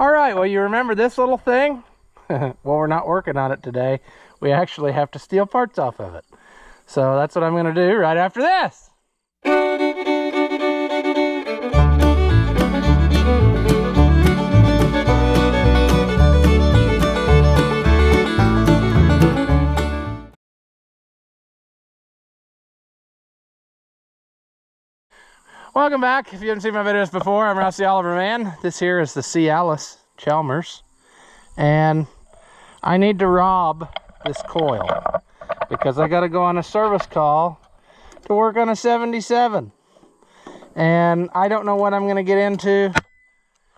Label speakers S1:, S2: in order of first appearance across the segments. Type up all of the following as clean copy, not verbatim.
S1: All right, well, you remember this little thing? Well, we're not working on it today. We actually have to steal parts off of it. So that's what I'm gonna do right after this. Welcome back. If you haven't seen my videos before, I'm Ross the Oliver Man. This here is the Cialis Chalmers. And I need to rob this coil because I got to go on a service call to work on a 77. And I don't know what I'm going to get into.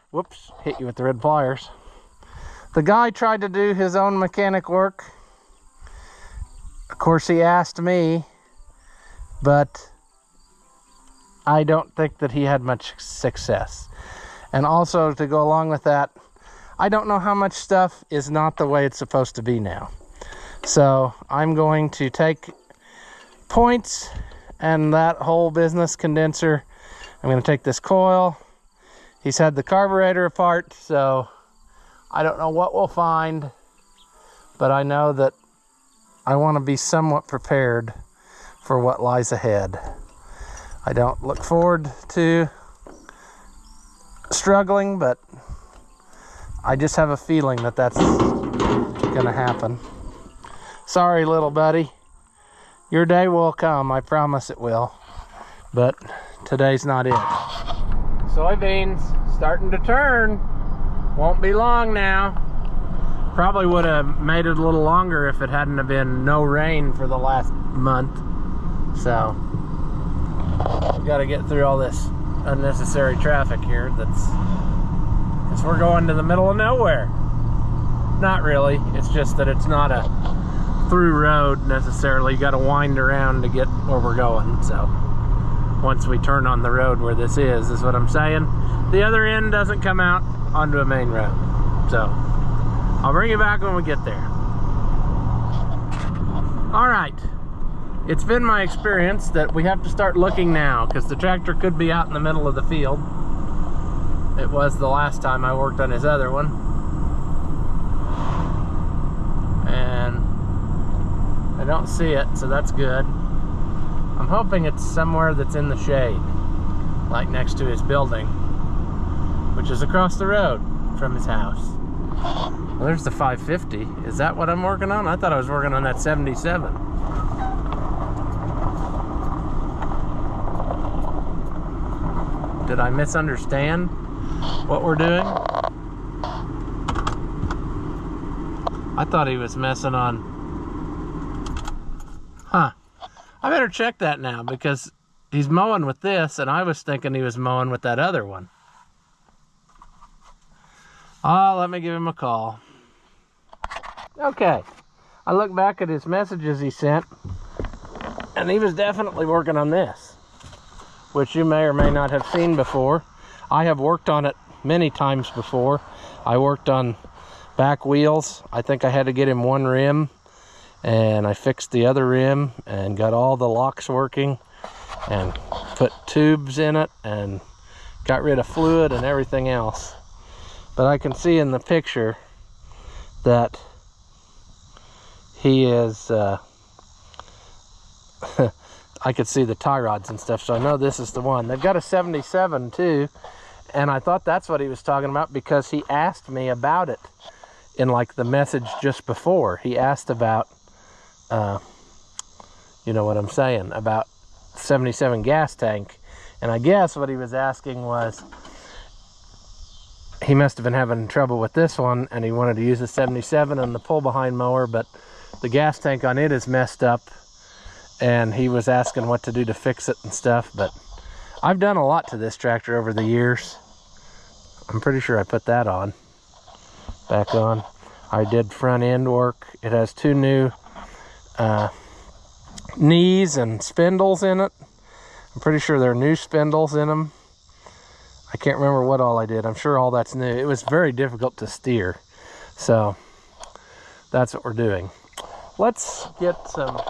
S1: Whoops, hit you with the red pliers. The guy tried to do his own mechanic work. Of course, he asked me, but I don't think that he had much success. And also, to go along with that, I don't know how much stuff is not the way it's supposed to be now. So I'm going to take points and that whole business condenser. I'm going to take this coil. He's had the carburetor apart, so I don't know what we'll find, but I know that I want to be somewhat prepared for what lies ahead. I don't look forward to struggling, but I just have a feeling that that's gonna happen. Sorry, little buddy. Your day will come, I promise it will. But today's not it. Soybeans starting to turn. Won't be long now. Probably would have made it a little longer if it hadn't have been no rain for the last month. So we got to get through all this unnecessary traffic here. Because we're going to the middle of nowhere. Not really. It's just that it's not a through road necessarily. You got to wind around to get where we're going. So once we turn on the road where this is what I'm saying. The other end doesn't come out onto a main road. So I'll bring you back when we get there. All right. It's been my experience that we have to start looking now because the tractor could be out in the middle of the field. It was the last time I worked on his other one. And I don't see it, so that's good. I'm hoping it's somewhere that's in the shade, like next to his building, which is across the road from his house. Well, there's the 550. Is that what I'm working on? I thought I was working on that 77. Did I misunderstand what we're doing? I thought he was messing on... Huh. I better check that now because he's mowing with this and I was thinking he was mowing with that other one. Oh, let me give him a call. Okay. I look back at his messages he sent and he was definitely working on this, which you may or may not have seen before. I have worked on it many times before. I worked on back wheels. I think I had to get him one rim, and I fixed the other rim and got all the locks working and put tubes in it and got rid of fluid and everything else. But I can see in the picture that he is I could see the tie rods and stuff, so I know this is the one. They've got a 77 too, and I thought that's what he was talking about because he asked me about it in like the message just before. He asked about, you know what I'm saying, about 77 gas tank, and I guess what he was asking was he must have been having trouble with this one and he wanted to use the 77 and the pull behind mower, but the gas tank on it is messed up. And he was asking what to do to fix it and stuff, but I've done a lot to this tractor over the years. I'm pretty sure I put that on, back on. I did front end work. It has two new knees and spindles in it. I'm pretty sure there are new spindles in them. I can't remember what all I did. I'm sure all that's new. It was very difficult to steer. So that's what we're doing. Let's get some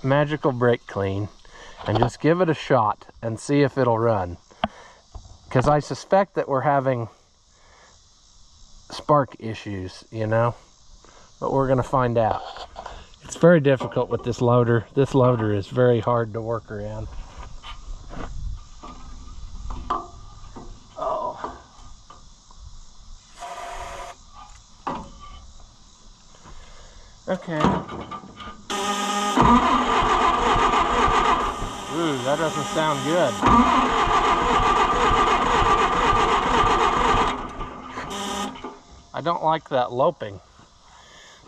S1: magical brake clean and just give it a shot and see if it'll run, because I suspect that we're having spark issues, you know, but we're gonna find out. It's very difficult with this loader. This loader is very hard to work around. Oh. Okay. Ooh, that doesn't sound good. I don't like that loping.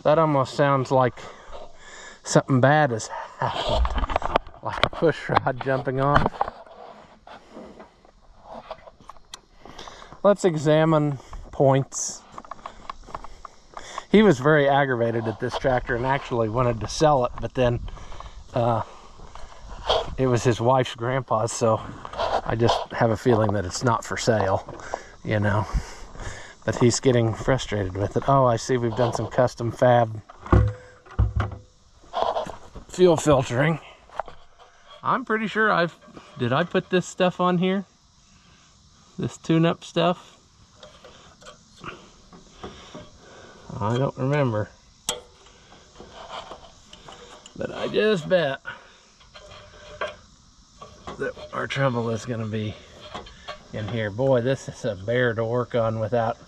S1: That almost sounds like something bad has happened. Like a push rod jumping off. Let's examine points. He was very aggravated at this tractor and actually wanted to sell it, but then it was his wife's grandpa's, so I just have a feeling that it's not for sale, you know. But he's getting frustrated with it. Oh, I see we've done some custom fab fuel filtering. I'm pretty sure did I put this stuff on here? This tune-up stuff? I don't remember. But I just bet that our trouble is gonna be in here. Boy, this is a bear to work on without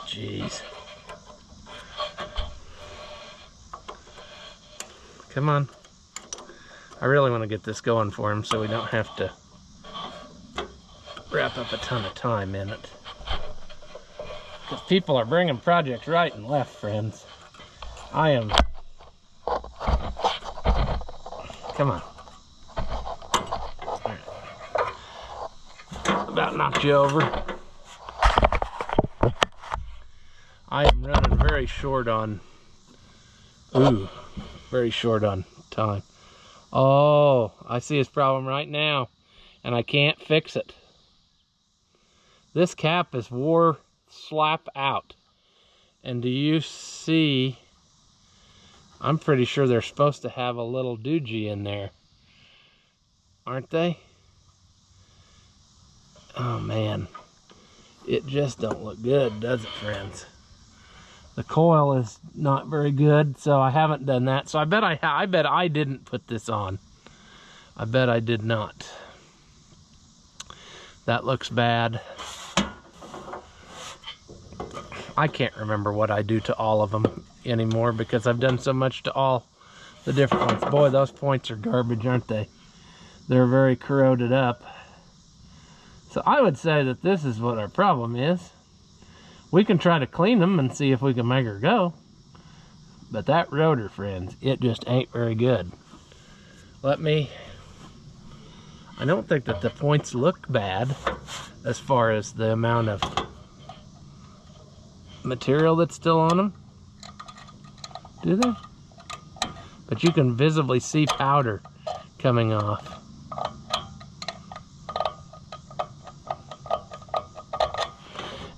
S1: jeez. Come on. I really want to get this going for him so we don't have to wrap up a ton of time in it. Because people are bringing projects right and left, friends. I am... Come on. All right. About knocked you over. I am running very short on... Ooh. Very short on time. Oh, I see his problem right now, and I can't fix it. This cap is wore slap out. And do you see, I'm pretty sure they're supposed to have a little doogie in there, aren't they? Oh man, it just don't look good, does it, friends? The coil is not very good, so I haven't done that. So I bet I didn't put this on. I bet I did not. That looks bad. I can't remember what I do to all of them anymore because I've done so much to all the different ones. Boy, those points are garbage, aren't they? They're very corroded up. So I would say that this is what our problem is. We can try to clean them and see if we can make her go. But that rotor, friends, it just ain't very good. I don't think that the points look bad as far as the amount of material that's still on them. Do they? But you can visibly see powder coming off.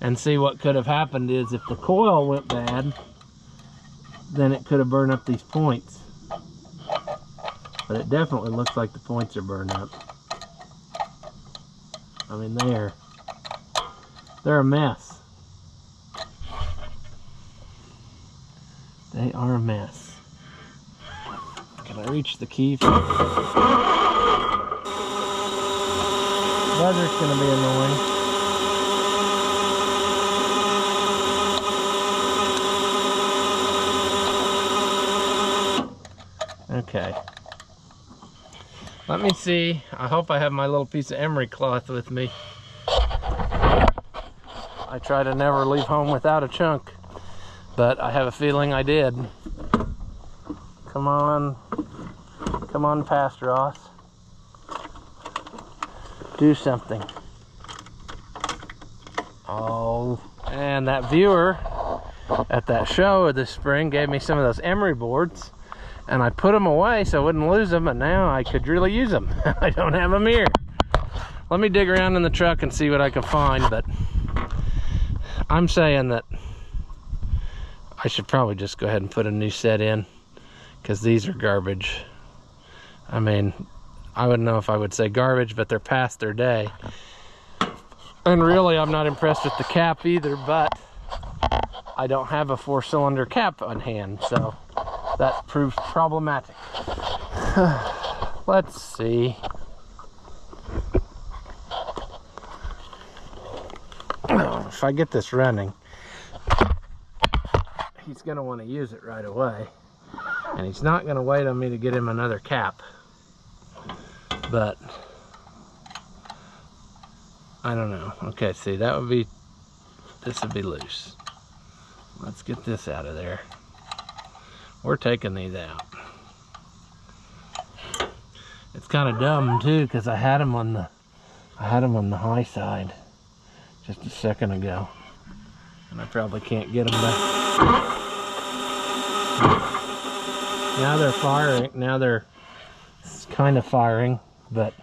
S1: And see, what could have happened is if the coil went bad, then it could have burned up these points. But it definitely looks like the points are burned up. I mean, they're a mess. They are a mess. Can I reach the key? Buzzer's gonna be annoying. Okay. Let me see. I hope I have my little piece of emery cloth with me. I try to never leave home without a chunk, but I have a feeling I did. Come on. Come on, past Ross. Do something. Oh, and that viewer at that show this spring gave me some of those emery boards. And I put them away so I wouldn't lose them, and now I could really use them. I don't have them here. Let me dig around in the truck and see what I can find, but I'm saying that I should probably just go ahead and put a new set in, because these are garbage. I mean, I wouldn't know if I would say garbage, but they're past their day. And really, I'm not impressed with the cap either, but I don't have a 4-cylinder cap on hand, so that proves problematic. Let's see. If I get this running, he's going to want to use it right away. And he's not going to wait on me to get him another cap. But I don't know. Okay, see, that would be, this would be loose. Let's get this out of there. We're taking these out. It's kind of dumb too, because I had them on the high side just a second ago, and I probably can't get them back. Now they're firing. Now they're kind of firing, but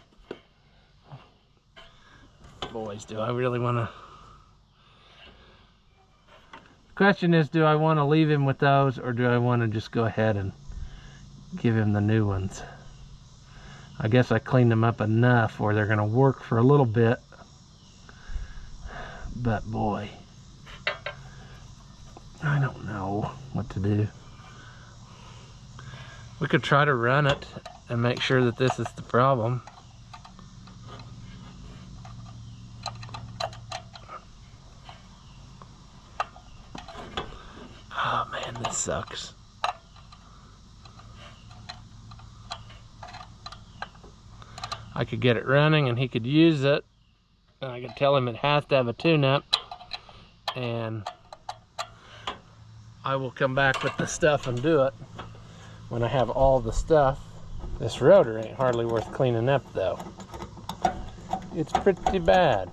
S1: boys, do I really want to? The question is, do I want to leave him with those, or do I want to just go ahead and give him the new ones? I guess I cleaned them up enough where they're going to work for a little bit, but boy, I don't know what to do. We could try to run it and make sure that this is the problem. Oh man, this sucks. I could get it running and he could use it, and I could tell him it has to have a tune-up, and I will come back with the stuff and do it when I have all the stuff. This rotor ain't hardly worth cleaning up though. It's pretty bad.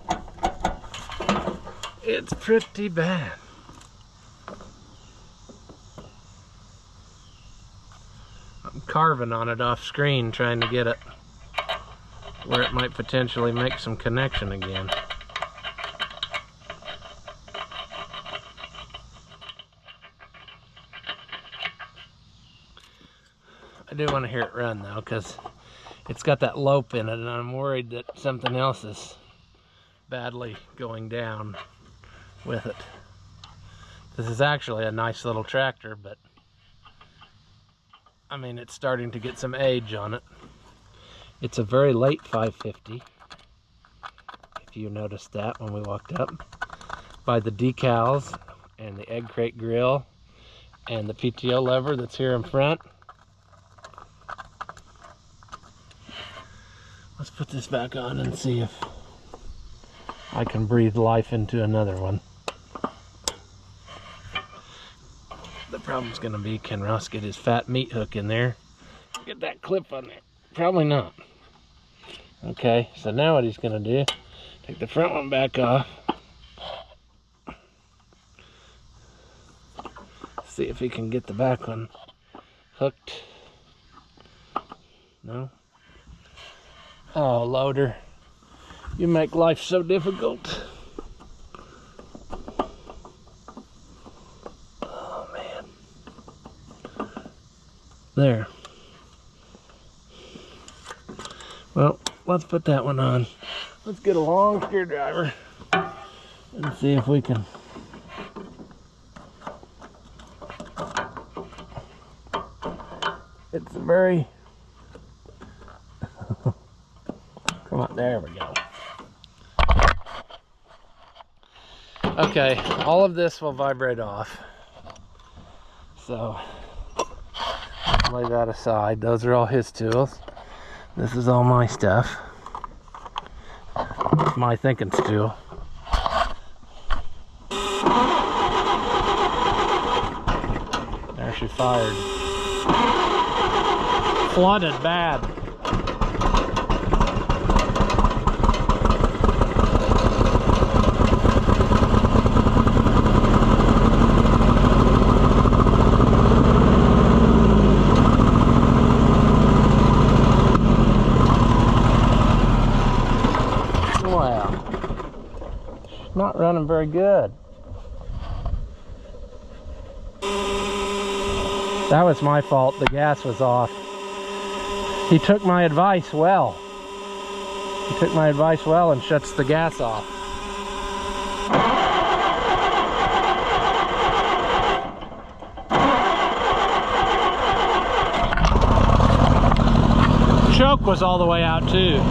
S1: It's pretty bad. I'm carving on it off screen, trying to get it where it might potentially make some connection again. I do want to hear it run though, because it's got that lope in it, and I'm worried that something else is badly going down with it. This is actually a nice little tractor, but I mean, it's starting to get some age on it. It's a very late 550, if you noticed that when we walked up, by the decals and the egg crate grill and the PTO lever that's here in front. Let's put this back on and see if I can breathe life into another one. The problem's gonna be, can Ross get his fat meat hook in there? Get that clip on there. Probably not. Okay, so now what he's gonna do, take the front one back off. See if he can get the back one hooked. No? Oh, loader, you make life so difficult. Oh man. There. Well, let's put that one on. Let's get a long screwdriver and see if we can. It's a very, come on, there we go. Okay, all of this will vibrate off. So, lay that aside. Those are all his tools. This is all my stuff. My thinking stool. There she fired. Flooded bad. Not running very good. That was my fault. The gas was off. He took my advice well. He took my advice well and shuts the gas off. Choke was all the way out too.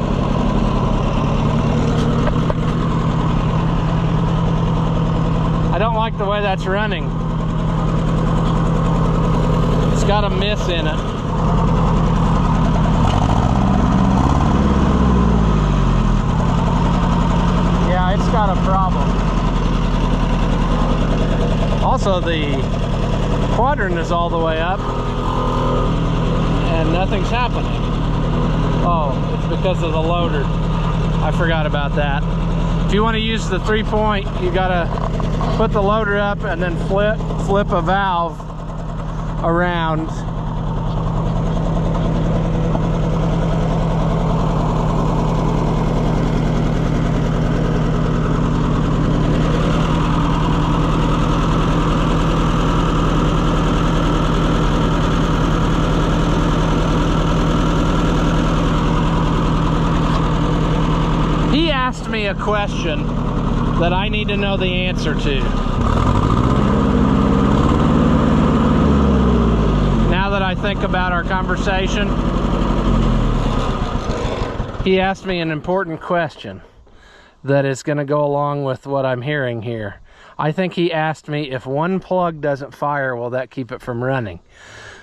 S1: I don't like the way that's running. It's got a miss in it. Yeah, it's got a problem. Also, the quadrant is all the way up and nothing's happening. Oh, it's because of the loader. I forgot about that. If you want to use the 3-point, you gotta put the loader up and then flip a valve around. He asked me a question that I need to know the answer to. Now that I think about our conversation, he asked me an important question that is going to go along with what I'm hearing here. I think he asked me, if one plug doesn't fire, will that keep it from running?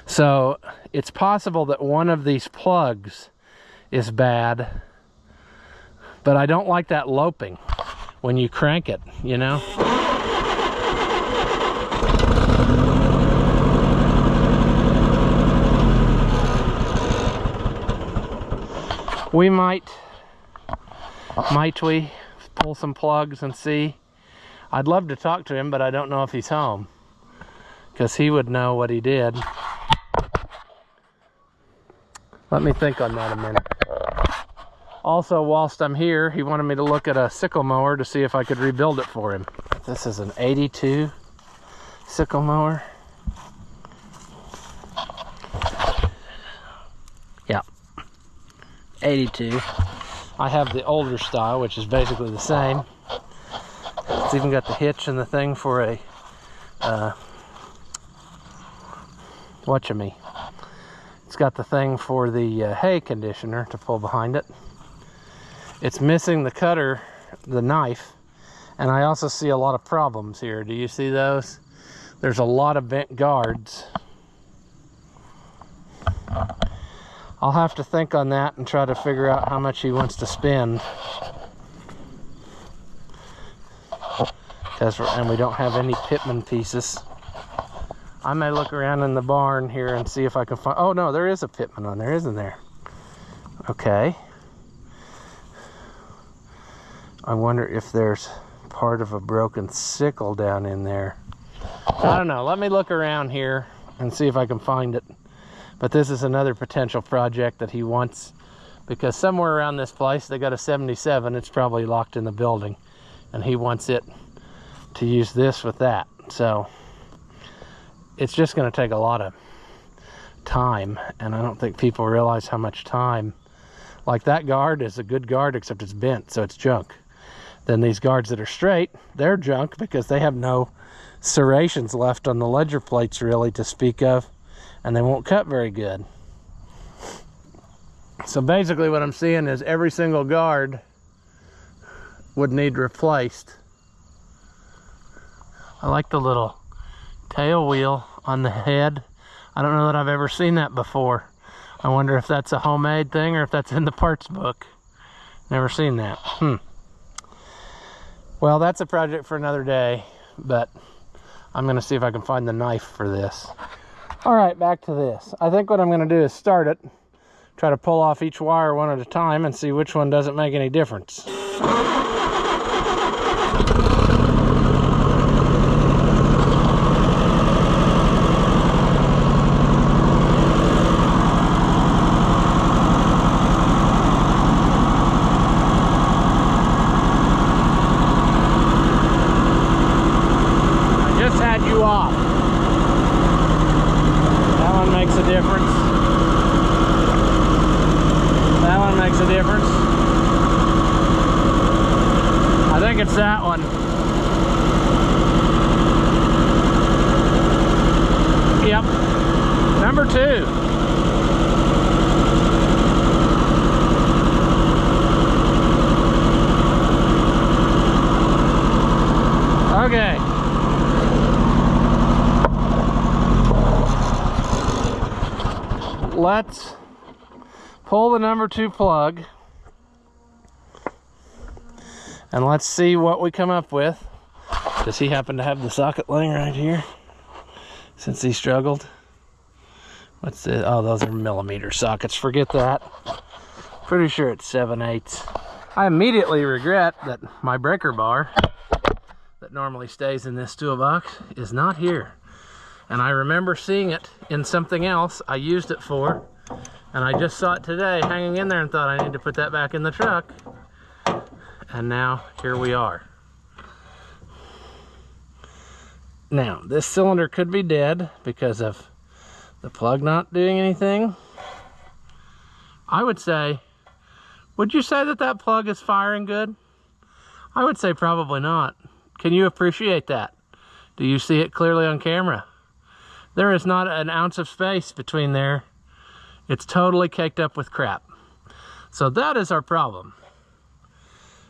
S1: So it's possible that one of these plugs is bad, but I don't like that loping when you crank it, you know? We might we pull some plugs and see? I'd love to talk to him, but I don't know if he's home, because he would know what he did. Let me think on that a minute. Also, whilst I'm here, he wanted me to look at a sickle mower to see if I could rebuild it for him. This is an 82 sickle mower. Yeah, 82. I have the older style, which is basically the same. It's even got the hitch and the thing for a watcha-me. It's got the thing for the hay conditioner to pull behind it. It's missing the cutter, the knife, and I also see a lot of problems here. Do you see those? There's a lot of bent guards. I'll have to think on that and try to figure out how much he wants to spend. And we don't have any pitman pieces. I may look around in the barn here and see if I can find... Oh no, there is a pitman on there, isn't there? Okay. I wonder if there's part of a broken sickle down in there. I don't know. Let me look around here and see if I can find it. But this is another potential project that he wants, because somewhere around this place they got a 77. It's probably locked in the building, and he wants it to use this with that. So it's just going to take a lot of time, and I don't think people realize how much time. Like, that guard is a good guard, except it's bent, so it's junk. Then these guards that are straight, they're junk because they have no serrations left on the ledger plates really to speak of, and they won't cut very good. So basically what I'm seeing is every single guard would need replaced. I like the little tail wheel on the head. I don't know that I've ever seen that before. I wonder if that's a homemade thing or if that's in the parts book. Never seen that. Well, that's a project for another day, but I'm going to see if I can find the knife for this. All right, back to this. I think what I'm going to do is start it, try to pull off each wire one at a time and see which one doesn't make any difference. Off. That one makes a difference. That one makes a difference. I think it's that one. Number 2. Okay. Let's pull the number 2 plug and let's see what we come up with. Does he happen to have the socket laying right here since he struggled? What's this? Oh, those are millimeter sockets. Forget that. Pretty sure it's 7/8. I immediately regret that my breaker bar that normally stays in this toolbox is not here. And I remember seeing it in something else I used it for, and I just saw it today hanging in there and thought I need to put that back in the truck. And now here we are. Now this cylinder could be dead because of the plug not doing anything. I would say, would you say that that plug is firing good? I would say probably not. Can you appreciate that? Do you see it clearly on camera? There is not an ounce of space between there. It's totally caked up with crap. So that is our problem.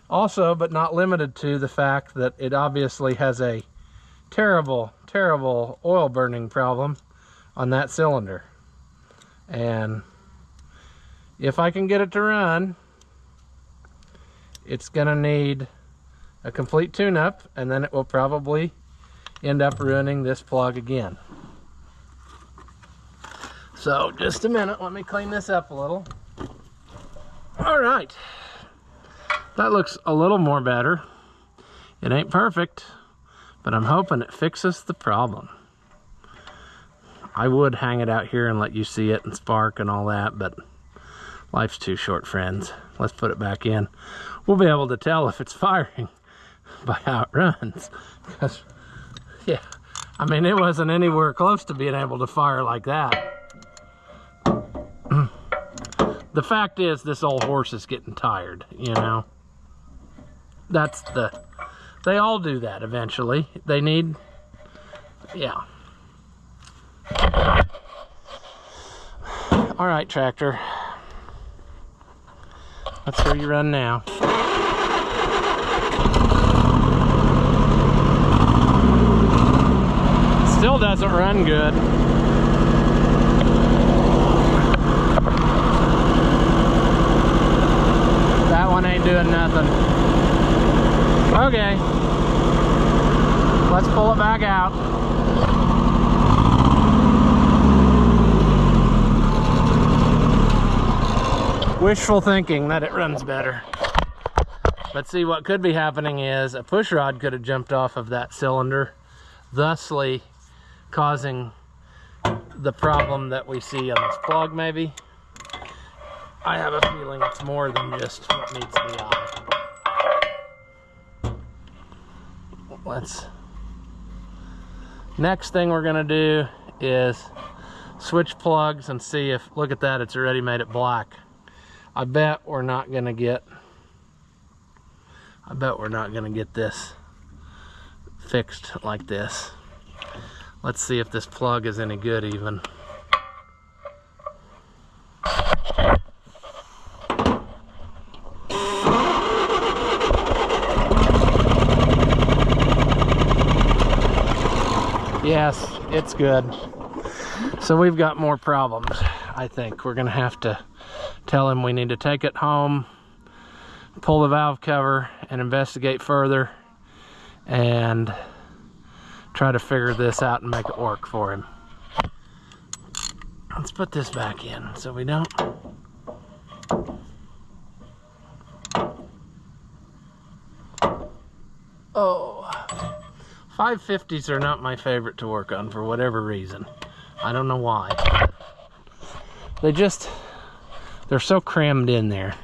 S1: Also, but not limited to, the fact that it obviously has a terrible, terrible oil burning problem on that cylinder. And if I can get it to run, it's gonna need a complete tune-up, and then it will probably end up ruining this plug again. So just a minute, let me clean this up a little. All right, that looks a little more better. It ain't perfect, but I'm hoping it fixes the problem. I would hang it out here and let you see it and spark and all that, but life's too short, friends. Let's put it back in. We'll be able to tell if it's firing by how it runs. Because, yeah, I mean, it wasn't anywhere close to being able to fire like that. The fact is, this old horse is getting tired, you know. That's they all do that eventually. They need, yeah. All right, tractor. Let's hear you run now. Still doesn't run good. That one ain't doing nothing. Okay. Let's pull it back out. Wishful thinking that it runs better. But see, what could be happening is a push rod could have jumped off of that cylinder, thusly causing the problem that we see on this plug, maybe. I have a feeling it's more than just what meets the eye. Next thing we're gonna do is switch plugs and see if, look at that, it's already made it black. I bet we're not gonna get this fixed like this. Let's see if this plug is any good even. Yes, it's good. So we've got more problems. I think we're gonna have to tell him we need to take it home, pull the valve cover, and investigate further, and try to figure this out and make it work for him. Let's put this back in so we don't. Oh, 550s are not my favorite to work on for whatever reason. I don't know why. They're so crammed in there.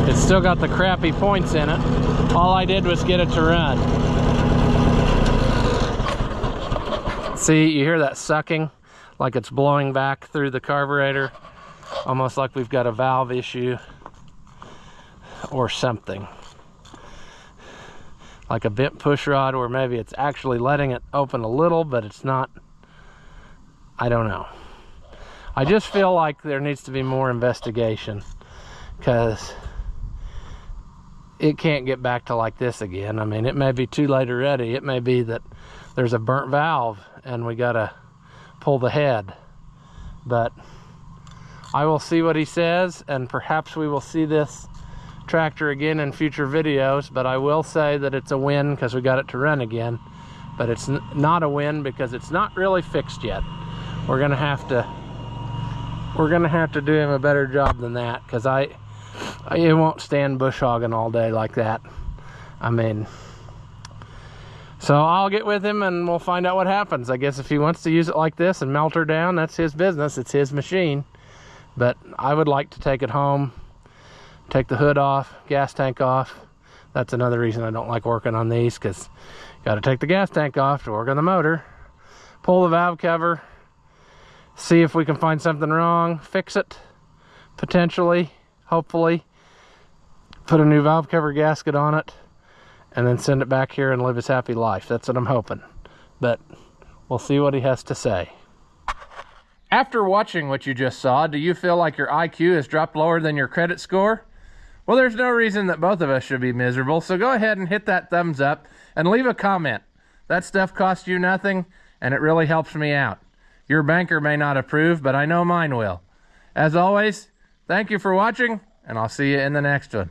S1: It's still got the crappy points in it. All I did was get it to run. See, you hear that sucking like it's blowing back through the carburetor. Almost like we've got a valve issue or something. Like a bent push rod, or maybe it's actually letting it open a little, but it's not. I don't know. I just feel like there needs to be more investigation, because it can't get back to like this again. I mean, it may be too late already. It may be that there's a burnt valve and we gotta pull the head. But I will see what he says, and perhaps we will see this tractor again in future videos. But I will say that it's a win because we got it to run again. But it's not a win because it's not really fixed yet. We're gonna have to do him a better job than that, because it won't stand bush hogging all day like that. I mean, so I'll get with him and we'll find out what happens. I guess if he wants to use it like this and melt her down, that's his business. It's his machine. But I would like to take it home, take the hood off, gas tank off. That's another reason I don't like working on these, because you got to take the gas tank off to work on the motor. Pull the valve cover, see if we can find something wrong, fix it, potentially, hopefully, put a new valve cover gasket on it, and then send it back here and live his happy life. That's what I'm hoping. But we'll see what he has to say. After watching what you just saw, do you feel like your IQ has dropped lower than your credit score? Well, there's no reason that both of us should be miserable, so go ahead and hit that thumbs up and leave a comment. That stuff costs you nothing, and it really helps me out. Your banker may not approve, but I know mine will. As always, thank you for watching, and I'll see you in the next one.